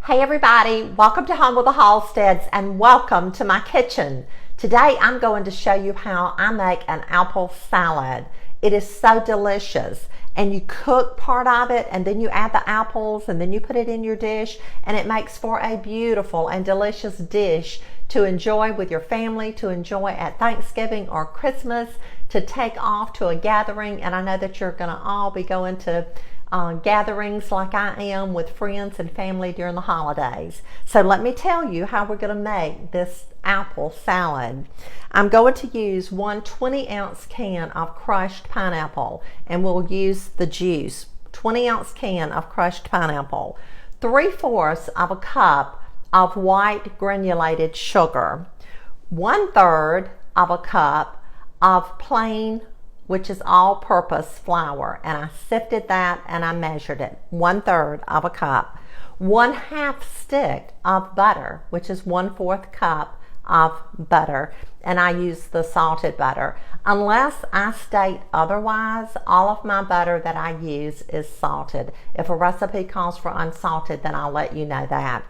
Hey everybody, welcome to Home with the Halsteads and welcome to my kitchen. Today I'm going to show you how I make an apple salad. It is so delicious, and you cook part of it and then you add the apples and then you put it in your dish, and it makes for a beautiful and delicious dish to enjoy with your family, to enjoy at Thanksgiving or Christmas, to take off to a gathering. And I know that you're going to all be going to gatherings like I am with friends and family during the holidays. So let me tell you how we're going to make this apple salad. I'm going to use one 20-ounce can of crushed pineapple, and we'll use the juice. 20-ounce can of crushed pineapple, 3/4 of a cup of white granulated sugar, 1/3 of a cup of plain, which is all-purpose flour, and I sifted that and I measured it, 1/3 of a cup, 1/2 stick of butter, which is 1/4 cup of butter, and I use the salted butter. Unless I state otherwise, all of my butter that I use is salted. If a recipe calls for unsalted, then I'll let you know that.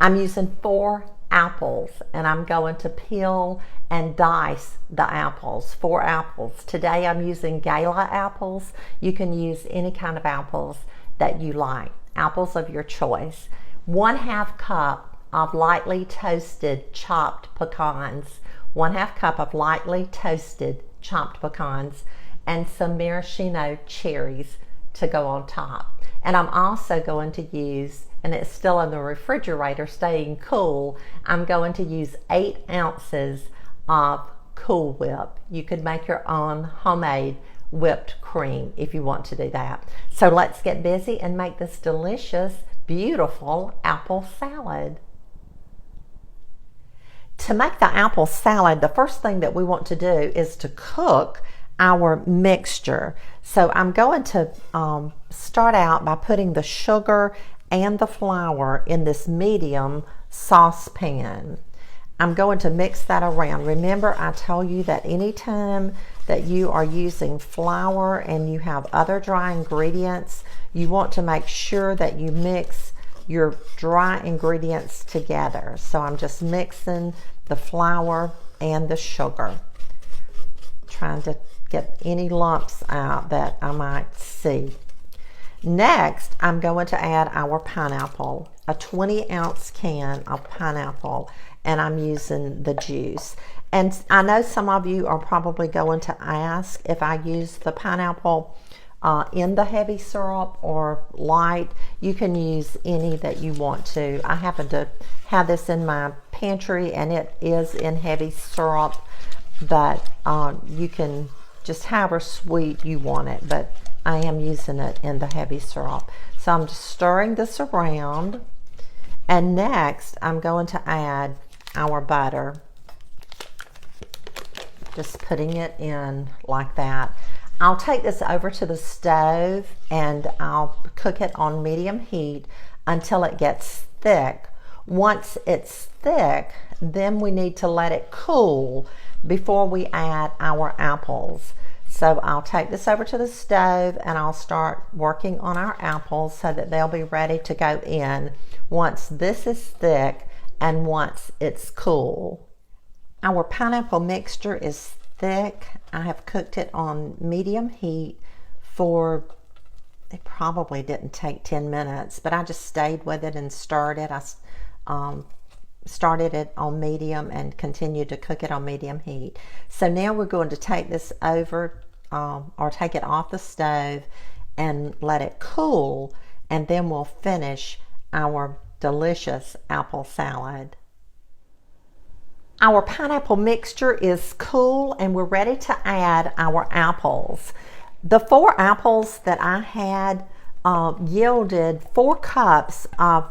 I'm using 4 apples, and I'm going to peel and dice the apples. 4 apples. Today I'm using Gala apples. You can use any kind of apples that you like, apples of your choice. 1/2 cup of lightly toasted chopped pecans, 1/2 cup of lightly toasted chopped pecans, and some maraschino cherries to go on top. And I'm also going to use, and it's still in the refrigerator staying cool, I'm going to use 8 ounces of Cool Whip. You could make your own homemade whipped cream if you want to do that. So let's get busy and make this delicious, beautiful apple salad. To make the apple salad, the first thing that we want to do is to cook our mixture. So I'm going to start out by putting the sugar and the flour in this medium saucepan. I'm going to mix that around. Remember, I told you that anytime that you are using flour and you have other dry ingredients, you want to make sure that you mix your dry ingredients together. So I'm just mixing the flour and the sugar, trying to get any lumps out that I might see. Next, I'm going to add our pineapple, a 20-ounce can of pineapple, and I'm using the juice. And I know some of you are probably going to ask if I use the pineapple in the heavy syrup or light. You can use any that you want to. I happen to have this in my pantry and it is in heavy syrup, but you can just however sweet you want it, but I am using it in the heavy syrup. So I'm just stirring this around, and next I'm going to add our butter, just putting it in like that. I'll take this over to the stove and I'll cook it on medium heat until it gets thick. Once it's thick, then we need to let it cool before we add our apples. So I'll take this over to the stove and I'll start working on our apples so that they'll be ready to go in once this is thick and once it's cool. Our pineapple mixture is thick. I have cooked it on medium heat for, it probably didn't take 10 minutes, but I just stayed with it and stirred it. I started it on medium and continued to cook it on medium heat. So now we're going to take this over or take it off the stove and let it cool, and then we'll finish our delicious apple salad. Our pineapple mixture is cool and we're ready to add our apples. The 4 apples that I had yielded 4 cups of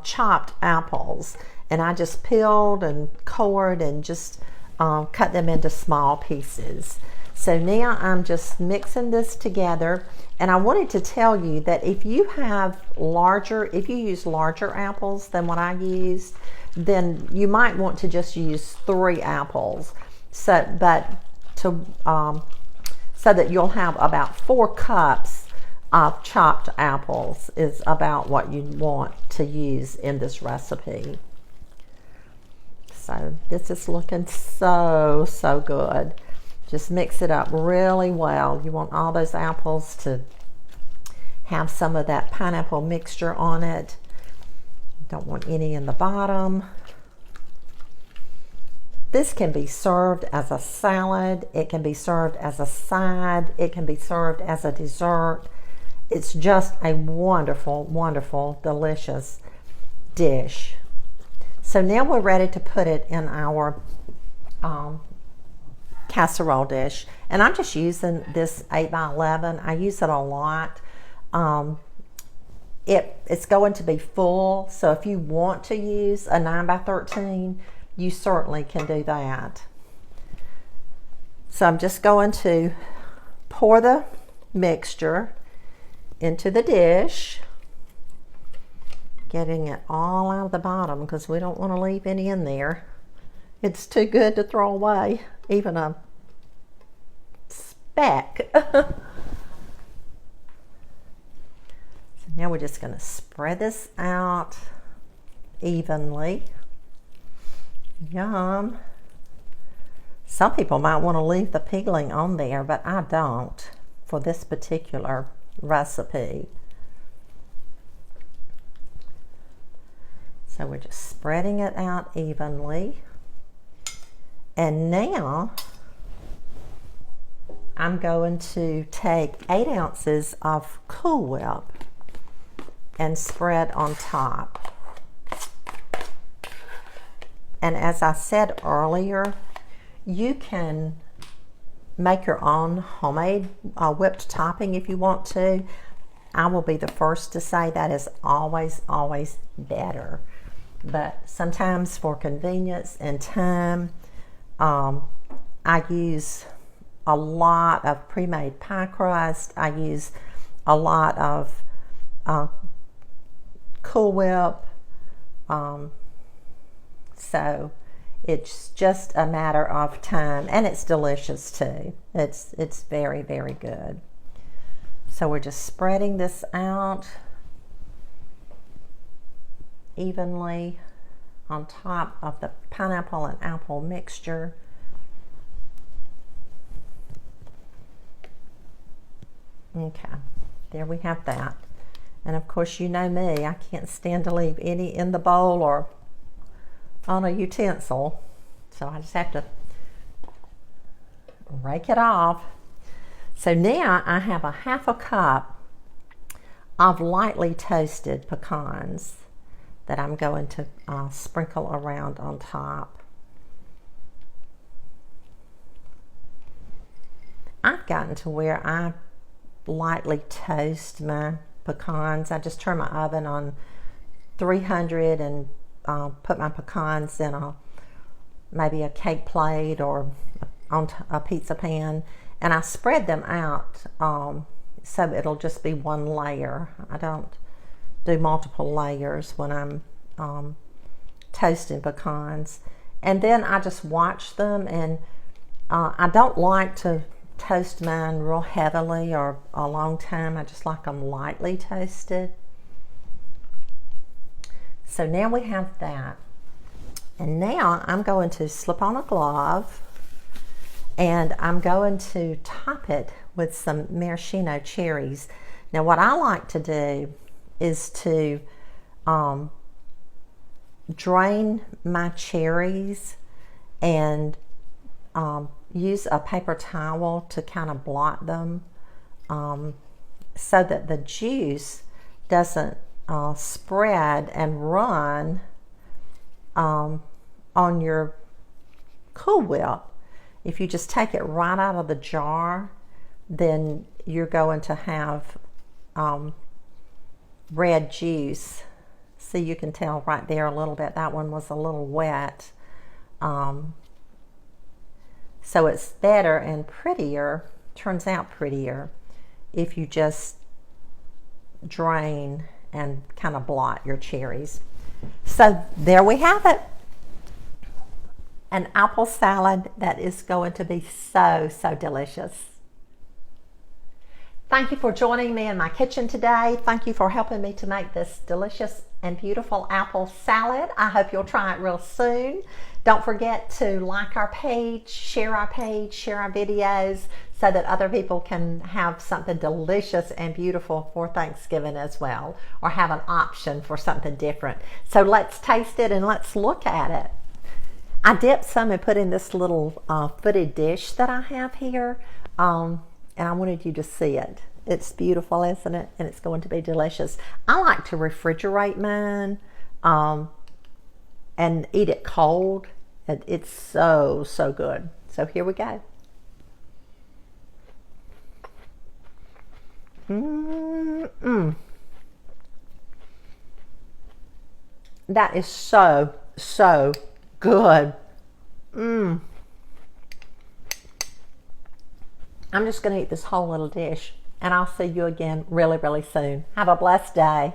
chopped apples, and I just peeled and cored and just cut them into small pieces. So now I'm just mixing this together, and I wanted to tell you that if you use larger apples than what I used, then you might want to just use 3 apples. So that you'll have about 4 cups of chopped apples is about what you want to use in this recipe. So this is looking so good. Just mix it up really well. You want all those apples to have some of that pineapple mixture on it. Don't want any in the bottom. This can be served as a salad. It can be served as a side. It can be served as a dessert. It's just a wonderful, delicious dish. So now we're ready to put it in our casserole dish. And I'm just using this 8x11. I use it a lot. It's going to be full, so if you want to use a 9x13, you certainly can do that. So I'm just going to pour the mixture into the dish, getting it all out of the bottom because we don't want to leave any in there. It's too good to throw away, even a speck. Now we're just going to spread this out evenly. Yum. Some people might want to leave the peeling on there, but I don't for this particular recipe. So we're just spreading it out evenly. And now I'm going to take 8 ounces of Cool Whip and spread on top. And as I said earlier, you can make your own homemade whipped topping if you want to. I will be the first to say that is always better. But sometimes for convenience and time, I use a lot of pre-made pie crust. I use a lot of Cool Whip. So it's just a matter of time, and it's delicious too. It's very good. So we're just spreading this out evenly on top of the pineapple and apple mixture. Okay, there we have that. And of course, you know me, I can't stand to leave any in the bowl or on a utensil. So I just have to rake it off. So now I have a 1/2 cup of lightly toasted pecans that I'm going to sprinkle around on top. I've gotten to where I lightly toast my pecans. I just turn my oven on 300 and put my pecans in maybe a cake plate or on a pizza pan, and I spread them out so it'll just be one layer. I don't do multiple layers when I'm toasting pecans. And then I just watch them, and I don't like to toast mine real heavily or a long time. I just like them lightly toasted. So now we have that. And now I'm going to slip on a glove, and I'm going to top it with some maraschino cherries. Now what I like to do is to drain my cherries and use a paper towel to kind of blot them so that the juice doesn't spread and run on your Cool Whip. If you just take it right out of the jar, then you're going to have red juice. See, you can tell right there a little bit, that one was a little wet. So it's better and prettier, turns out prettier, if you just drain and kind of blot your cherries. So there we have it. An apple salad that is going to be so delicious. Thank you for joining me in my kitchen today. Thank you for helping me to make this delicious and beautiful apple salad. I hope you'll try it real soon. Don't forget to like our page, share our videos so that other people can have something delicious and beautiful for Thanksgiving as well, or have an option for something different. So let's taste it and let's look at it. I dipped some and put in this little footed dish that I have here. And I wanted you to see it. It's beautiful, isn't it? And it's going to be delicious. I like to refrigerate mine and eat it cold. It's so, so good. So here we go. That is so, so good. I'm just going to eat this whole little dish, and I'll see you again really, really soon. Have a blessed day.